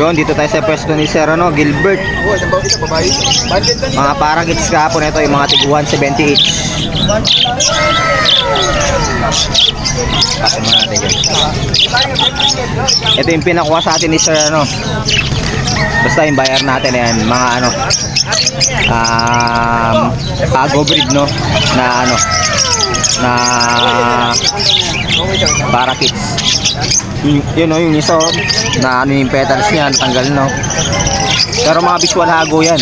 Yun, dito tayo sa pwesto ni Sir Gilbert. Mga paragits kahapon ito, yung mga tig 170 each. Pasin mo natin dyan. Ito yung pinakuha sa atin ni Sir basta yung bayar natin yan, mga Pago breed na parakits. Yun yung isa na yung petals niya natanggal pero mga visual hago yan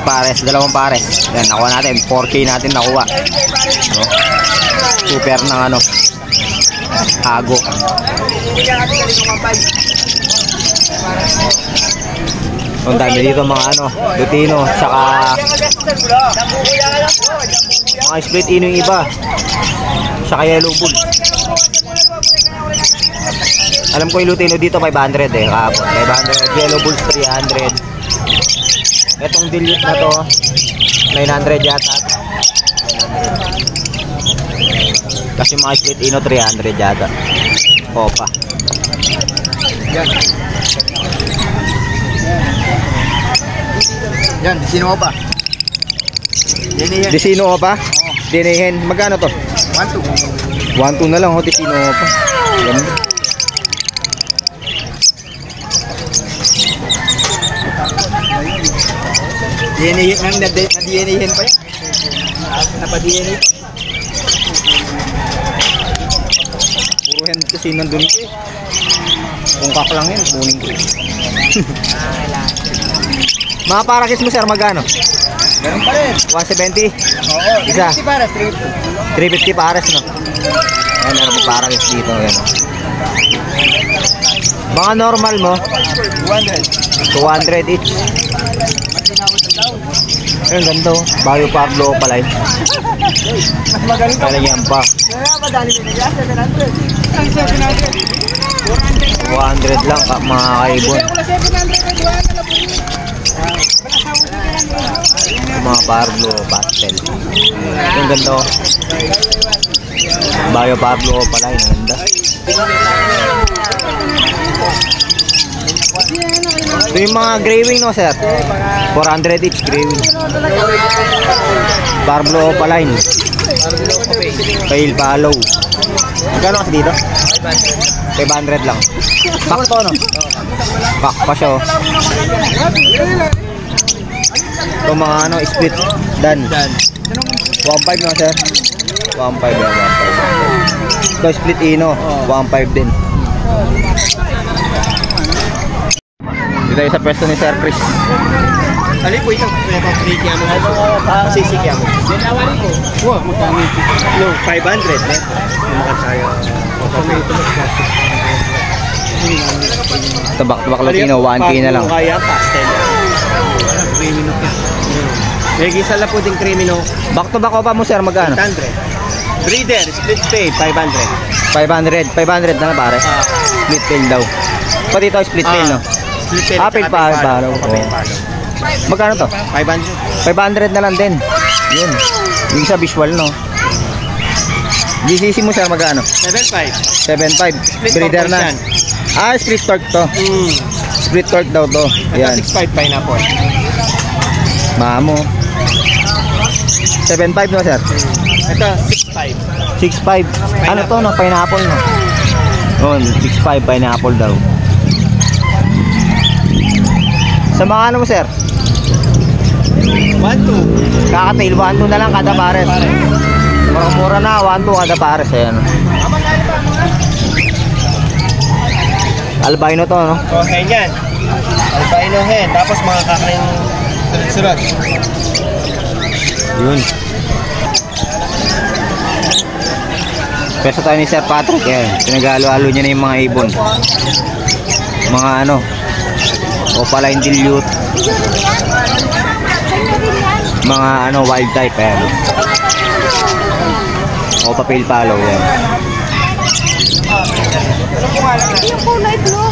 pares dalawang pares yan nakuha natin 4K natin nakuha super ng hago. Ang dami dito mga Lutino saka mga split ino yung iba saka yellow bull. Alam ko yung Lutino dito 500 kahapon 500, yellow bulls 300. Etong dilute na to 900 yata. Kasi mga split ino 300 yata. Opa. Yan, Disino pa. Disino pa? Dinihin. Magkano to? 1-2. 1-2 na lang Disino pa. Ganda. Na-DNA pa yan. Napa-DNA. Puro hen kasi nandun ko Kung kaklang yun, kunin ko Mga parakis mo sir, magkano? Meron pa rin 170? Oo, isa 350 pares 350 pares Ayan, meron mo parakis dito Mga normal mo 200 each. Ayun, ganito Bayo Pablo pala yun mas magaling ka yan pa kaya madali binigyan 200 lang mga kaibon mga Pablo pastel yung ganda Bayo Pablo pala yun ganda. Ito yung mga gray wing sir 400 each gray wing Pablo pala yun Pale Palo. Magkano kasi dito? 500 lang. Pack to Pack pa siya Ito mga split dan 1.5 na sir 1.5 yan 1.5 Ito split ino 1.5 din. Dito tayo sa pwesto ni Sir Chris. Ali po ito kaya mo sisikiya mo dinawari ko wow magkano no 500 lumakas tayo Tabak Latino 1K na lang kaya pastel 3 minutos nagisa lang po din krimino back to back pa mo sir magkano? 800 breeder split pay 500 na pare split tail daw pati ito split tail split tail apit pa magkano to? 500 na lang din yun yung sa visual GCC mo sir magkano? 7.5 breeder na split torque to split torque daw to yan 6.5 pineapple mamo 7.5 no sir? ito 6.5 ano to pineapple yun 6.5 pineapple daw sa mga mo sir? 1-2 kakatail 1-2 na lang kada pares mura na 1-2 kada pares ayan albino to hen yan albino hen tapos mga kakain surat yun pesa tayo ni Sir Patrick pinagalo-halo niya na yung mga ibon mga opaline dilute mga wild type o papel palo yan yung kulay blue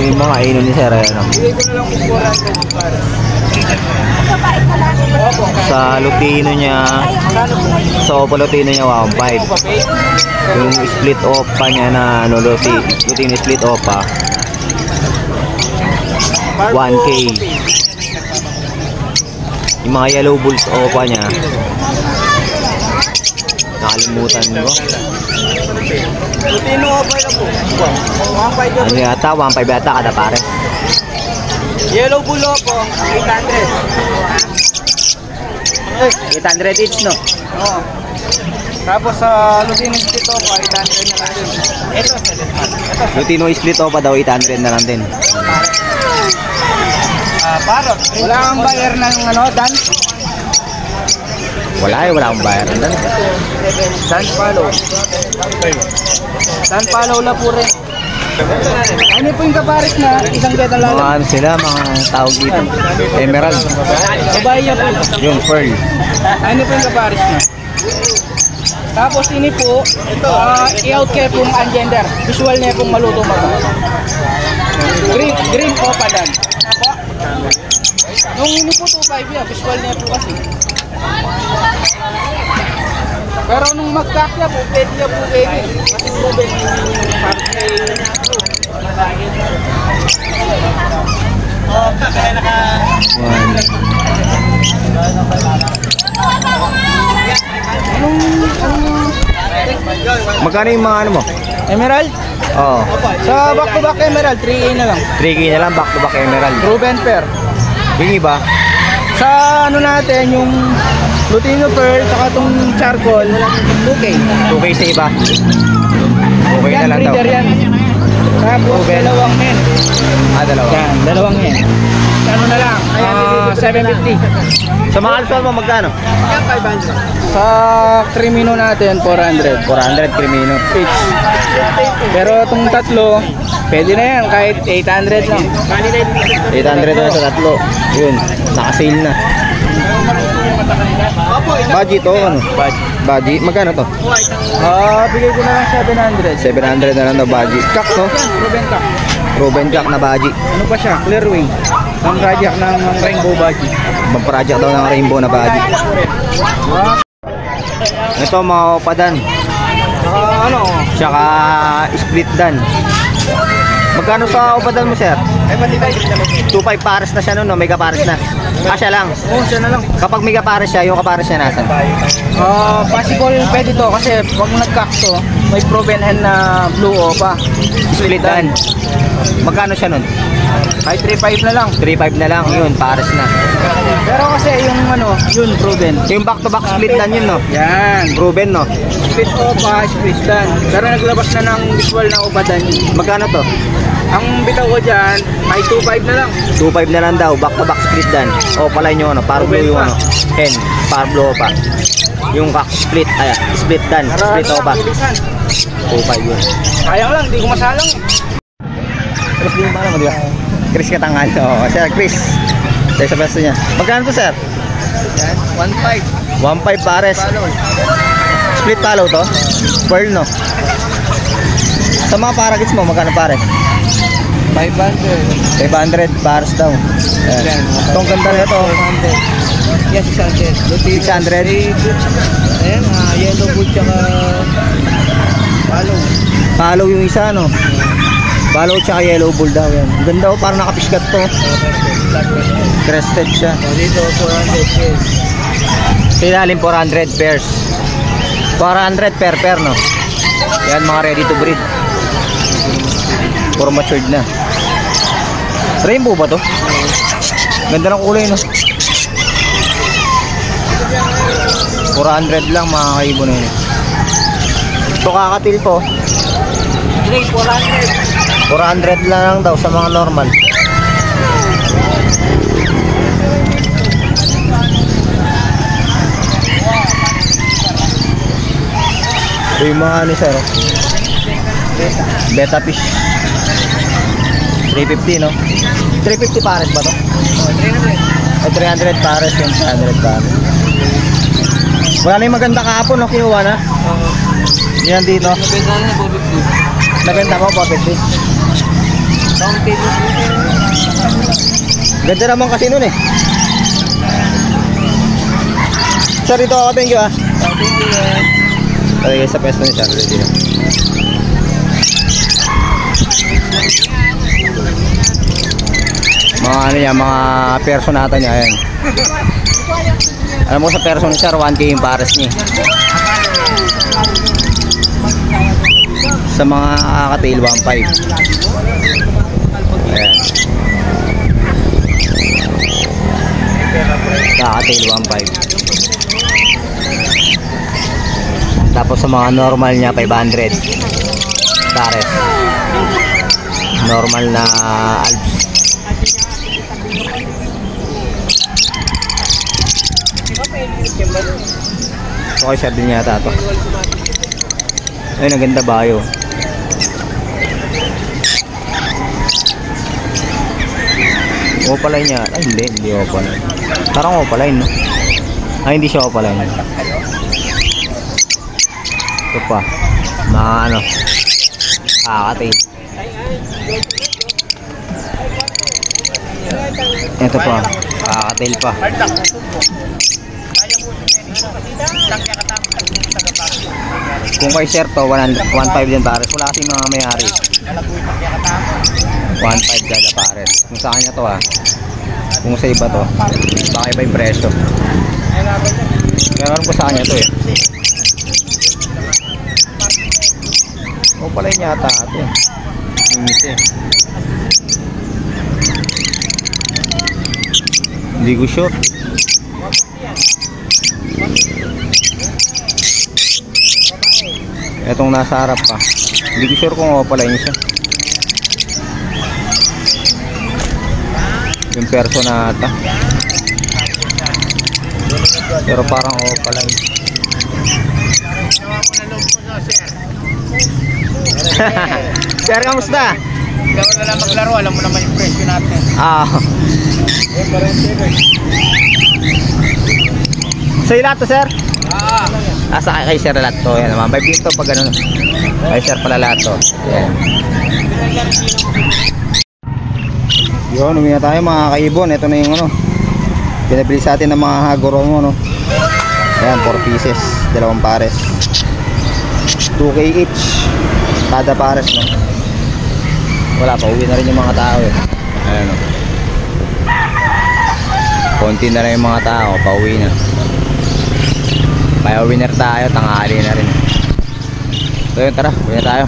yung mga ino ni Sir bigay ko na lang kung 400 para Sa Lutino niya, sa Opa Lutino niya 1.5. Yung split Opa niya na ano, Lutino split Opa 1K. Yung mga yellow bulls Opa niya, nakalimutan ko. Lutino Opa na po. 1.5 Ano yata, 1.5 yata kada pare. Yellow bull po, 800. 800 each, no? Oo. Tapos sa Lutino Split Opa, 800 na lang din. Ito, 700. Lutino split Opa daw, 800 na lang din. Parot. Wala kang buyer ng ano, Dan? Wala akong bayaran lang. Dan Palo. Dan Palo na po rin. Ano po yung kapares na isang beta lang? Mga ano sila, mga tawag dito. Emerald. Babae niya po. Yung pearl. Ano po yung kapares na? Tapos ini po, i-out care pong ungender. Visual niya pong maluto pa ba? Green Opa Dan. Apo? Nung ini po 2.5 yan, visual niya po kasi. Pero nung magkakya po, pwede niya po pwede. Kasi proven yung party. Magkano yung mga ano mo? Emerald? Oo. Sa back-to-back Emerald, 3A na lang. 3K na lang, back to back emerald. Proven pair. Yung iba, Sa ano natin, yung Lutino Pearl, saka itong charcoal, 2K. 2K sa iba. Okay na Yan, lang daw. breeder yan. Tapos dalawang hen. Dalawa. Yan, dalawang hen. Ano na lang, 750. Sa mga alpha mo, magkano? Sa Crimino natin, 400. 400 Crimino. Each. Pero itong tatlo, pwede na yan, kahit 800 lang. 800 na sa tatlo. Yun, naka-sale na. Baji to, ano? Baji, magkano to? Bigay ko na lang 700. 700 na lang daw baji. Kak, no? Proven ka. Ruben Kak na baji. Ano pa siya? Clear wing. Ang project ng Rainbow Baji. Mag-project daw ng rainbow na baji. Ito, mga opadan. Ano? Tsaka split dan. Magkano sa opadan mo, sir? 2.5 pares na siya nun, no? May kapares na. Siya lang. Oo, siya na lang. Kapag may kapares siya, yung kapares niya nasan? Possible pwede to kasi pag nagkakto, may proven hen na blue opa. Split dan. Magkano siya nun? Kahit 3.5 na lang. 3.5 na lang, yun, pares na. Pero kasi yung ano, yun proven. Yung back to back split dan yun, no? Yan. Proven, no? Split opa, split dan. Pero naglabas na ng visual na opa dan yun. Magkano to? Ang bitaw ko dyan, ay 2.5 na lang. 2.5 na lang daw, back to back split dan. O pala yung ano, par blue yung ano, hen, par blue pa. Yung kak split, split dan, split o pa. 2.5 yun. Sayang lang, di ko masalang. Chris, di mo ba alam mo, di ba? Chris Katangal, oo. Sir, Chris. Tayo sa pwesto niya. Magkano to, sir? 1.5. 1.5 pares. Split follow to? Pearl, no? Sa mga paragits mo, magkano pares? 500. 500 pares daw. Ayan. Itong ganda na ito. Yes, 600. 600. Ayan, yellow bull tsaka follow. Follow yung isa, no? Follow tsaka yellow bull daw yan. Ganda oh, parang nakapiskat to. Crested siya. Dito, 400 yes. Sa ilalim 400 pairs. 400 per pair, no? Yan, mga ready to breed. Puro matured na. Rainbow ba to? Ganda ng kulay, no? 400 lang, mga kaibo na yun. Ito kakatil po. 400 lang daw sa mga normal. Ito yung mga ano, sir, beta fish. 350, no? 350 pares ba to? 300 pares, yung 300 pares. Wala na yung maganda kahapon, no? Kinuha na. Yan dito. Nabenta mo, pocket fish. Ganda naman kasi nun, eh. Sir, dito ako. Thank you ah. Okay, sa pesto ni Sir. Ready na. Mga ano yan, mga personata niya. Ayan. Alam mo sa person ni Sir, 1K yung pares niya. Sa mga kakatail, 1.5. Ayan. Kakatail, 1.5. Tapos sa mga normal niya, 500. Pares. Normal na Alps. Okay, Sir din yata ito. Ay, naganda ba yun? Opaline niya. Ay, hindi opaline. Parang opaline, no? Ay, hindi siya opaline. Ito pa. Mga ano. Kakatail. Ito pa. Kakatail pa. Kung kay Sir to, 1.5 din pares. Wala kasi mga may-ari. 1.5 kada pares. Kung sa kanya to kung sa iba to, baka iba yung presyo. Meron ko sa kanya to O pala yun yata ito Inis Hindi ko sure. Etong nasa harap pa. Hindi ko sure kung opaline siya. Yung personata. Pero parang opaline. Sir, kamusta? Ikaw na lang maglaro, alam mo naman yung presyo natin. Sa lahat to, Sir? Sa kay Sir lahat to. Yan naman. 5 dito pag ganun. Kay Sir pala lahat to. Yan. Yun, uwi na tayo mga kaibon. Ito na yung pinabili sa atin ng mga hagoro mo, Ayan, 4 pieces. 2 pares. 2K each. Kada pares, Wala pa, uwi na rin yung mga tao Ayan, konti na rin yung mga tao, pauwi na. Kaya winner tayo, tanghali na rin. So yun, tara, uwi na tayo.